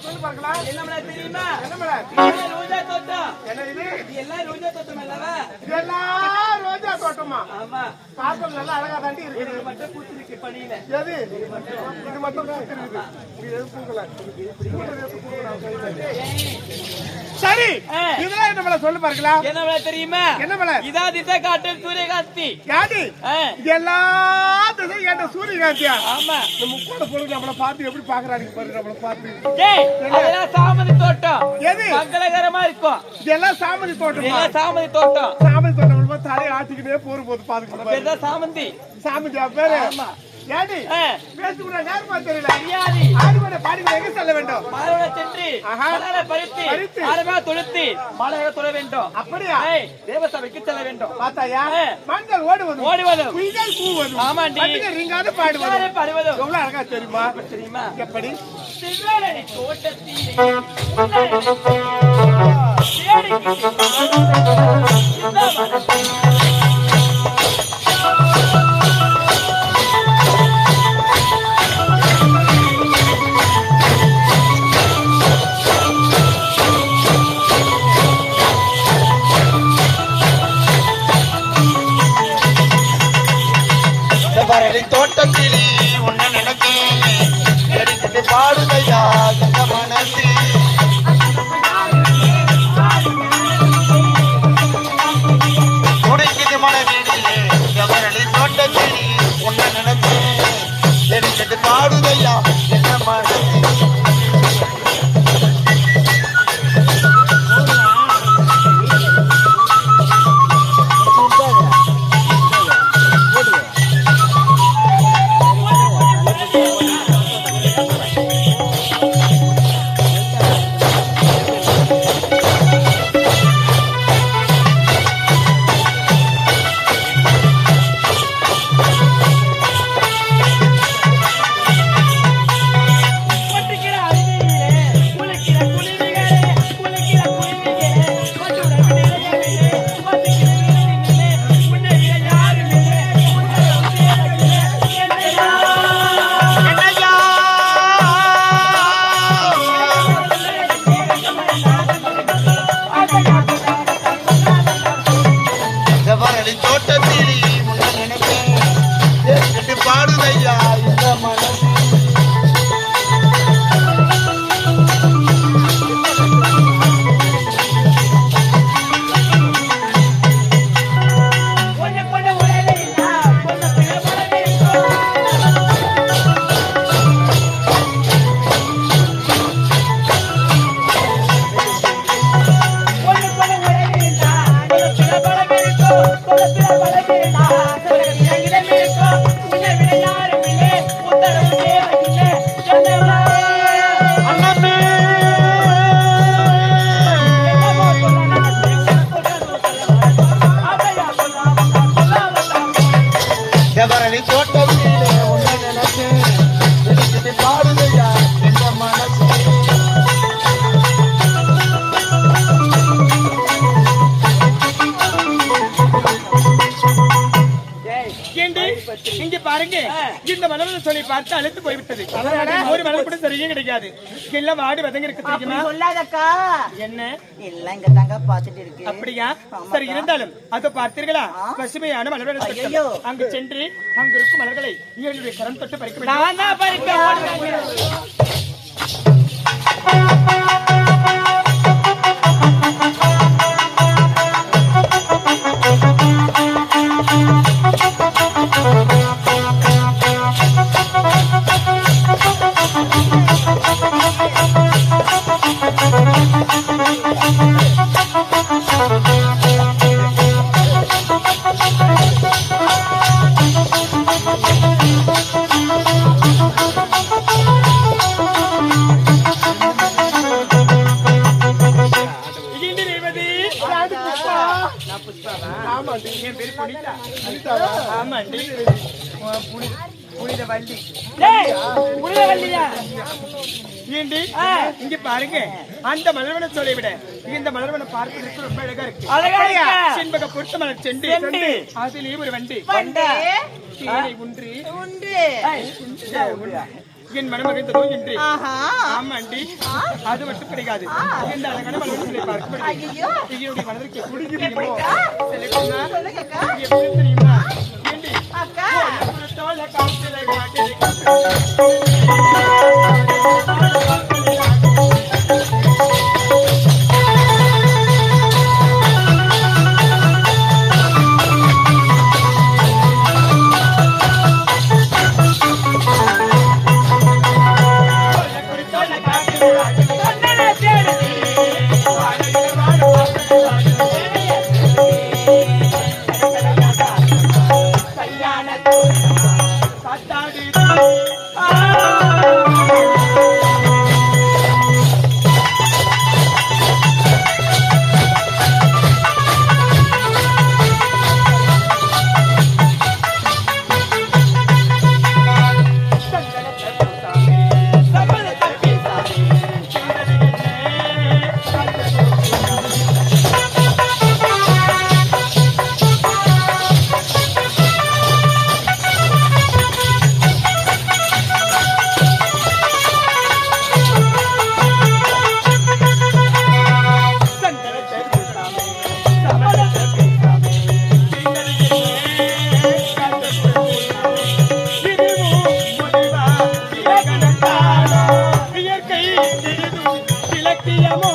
சொல்லு பார்க்கலாம். என்ன மலர் தெரியுமா? என்ன மலர்? ரோஜா தோட்டம். என்ன இது? இது எல்லாம் ரோஜா தோட்டம் அல்லவா? இதெல்லாம் ரோஜா தோட்டமா? ஆமா. பார்க்க நல்லா அழகா தாண்டி இருக்கு. இது மட்டும் பூத்திருக்கு பனியில. எது? இது மட்டும் பூத்திருக்கு. இது எது பூக்கல? சரி, இதெல்லாம் என்ன மலர் சொல்லு பார்க்கலாம். என்ன மலர் தெரியுமா? என்ன மலர்? இதா திசை காட்டில் சூரியகாந்தி. யாரு? எல்லா திசை கேட்ட சூரியகாந்தியா? ஆமா. இந்த முக்கோண பொழுது நம்மள பார்த்து எப்படி பாக்குறாங்க பாரு, நம்மள பார்த்து. டேய், அதெல்லாம் சாமந்தி தோட்டம். எது? மங்களகரமா இருக்கும். இதெல்லாம் சாமந்தி தோட்டம். இதெல்லாம் சாமந்தி தோட்டம். சாமந்தி தோட்டம் தலையை ஆட்டிக்கிட்டே போது பாத்துக்கிட்டு பேர் சாமந்தி. சாமந்தியா பேரு? ஆமா. யாரு? பேசுகிற நேரமா தெரியல. அறியாதி. ஆடிவட பாடிவட எங்க செல்ல வேண்டும்? மாரோட சென்று மலரை பறித்து ஆரமா தொழுத்தி மலரை தொழ வேண்டும். அப்படியா? தேவசபைக்கு செல்ல வேண்டும். பார்த்தாயா? மஞ்சள் ஓடுவது குயில்கள் கூவது. ஆமாண்டி. பட்டுக ரிங்காது பாடுவது. எவ்வளவு அழகா தெரியுமா? தெரியுமா? எப்படி? சிவனடி தோட்டத்திலே தோட்டத்திலே உன்னை நினைக்கேன் எடுத்துட்டு பாடுதையா எங்க மனசு துடைக்குது மனதிலே எவரடி தோட்டத்திலே உன்னை நினைக்கேன் எடுத்துட்டு பாடுதையா எங்க மனசு தோட்டத்திலே உன்னை நினைப்பேன் பாடுதையா இந்த மனசு எவரடி தோட்டத்திலே உன்னை நினைச்சேன் பாடுதையா என்ற மனசு இங்க பாருங்க, இந்த மலர்னு சொல்லி பார்த்து அழுத்து போய்விட்டது. ஒரு மலர் கூட சரியே கிடைக்காது. எல்லாம் வாடி வதங்க இருக்கு தெரியுமா? சொல்லாதக்கா. என்ன இல்ல இங்க தாங்க பாத்துட்டு இருக்கு. அப்படியா? சரி, இருந்தாலும் அதை பார்த்தீர்களா? பசுமையான மலர்கள் அங்கு சென்று அங்கு இருக்கும் மலர்களை என்னுடைய கரம் தொட்டு பறிக்க இங்க பாருங்க, அந்த மலர்வன சொல்லை விட இந்த மலர்வன பார்ப்பதற்கு ரொம்ப அழகா இருக்கு. செண்பக பொருத்த மலர் செண்டு அதிலே ஒரு வண்டி ஒன்று என் மனமகன் தோ என்று ஆஹா ஆமாண்டி அது மட்டும் கிடைக்காது இந்த அழகான மலர்களை பார்க்கும் ஐயோ என்னுடைய மனதிற்கு குடிக்கிறீங்களோ எப்படிக்கா? செல்லுமா சொல்லுங்கக்கா. எப்படி தெரியுமா ஏண்டி அக்கா தோள காத்திரை மாட்டேன் இயற்கை விளக்கியமோ